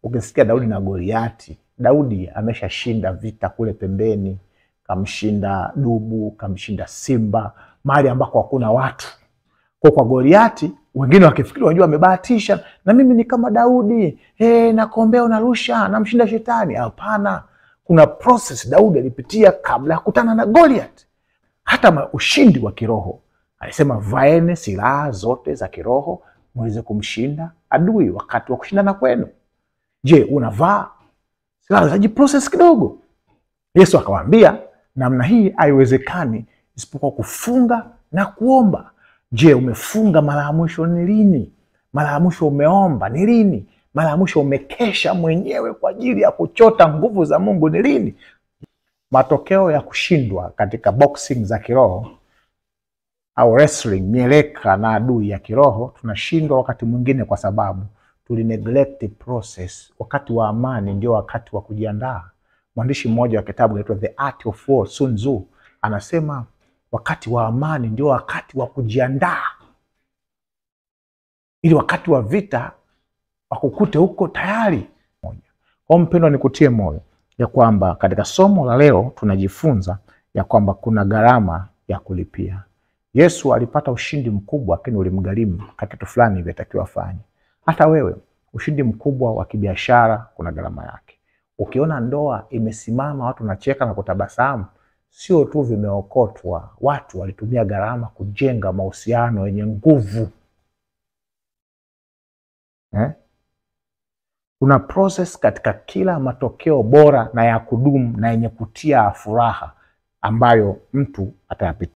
Ukisikia Daudi na Goliati, Daudi ameshashinda vita kule pembeni, kamshinda dubu, kamshinda simba, mahali ambako hakuna watu. Kwa Goliati, wengine wakifikiri wajua amebahatisha, na mimi ni kama Daudi, na kombeo narusha, namshinda shetani. Hapana, kuna process Daudi alipitia kabla ya kukutana na Goliati. Hata ushindi wa kiroho, alisema vaeni silaha zote za kiroho muweze kumshinda adui wakati wa kushindana kwenu. Je, unavaa silaha za process kidogo? Yesu akawaambia namna hii haiwezekani isipokuwa kufunga na kuomba. Je, umefunga mara ya mwisho ni lini? Mara ya mwisho umeomba ni lini? Mara ya mwisho umekesha mwenyewe kwa ajili ya kuchota nguvu za Mungu ni lini? Matokeo ya kushindwa katika boxing za kiroho au wrestling, mieleka na adui ya kiroho, tunashindwa wakati mwingine kwa sababu tulineglect the process. Wakati wa amani ndio wakati wa kujiandaa. Mwandishi mmoja wa kitabu kinaitwa The Art of War, Sun Tzu, anasema wakati wa amani ndio wakati wa kujiandaa, ili wakati wa vita wakukute huko tayari. Kwa mpendwa, nikutie moyo ya kwamba katika somo la leo tunajifunza ya kwamba kuna gharama ya kulipia. Yesu alipata ushindi mkubwa, lakini ulimgharimu kitu fulani ilivyotakiwa afanye. Hata wewe, ushindi mkubwa wa kibiashara kuna gharama yake. Ukiona ndoa imesimama, watu wanacheka na kutabasamu, sio tu vimeokotwa, watu walitumia gharama kujenga mahusiano yenye nguvu. Kuna process katika kila matokeo bora na ya kudumu na yenye kutia furaha ambayo mtu atayapitia.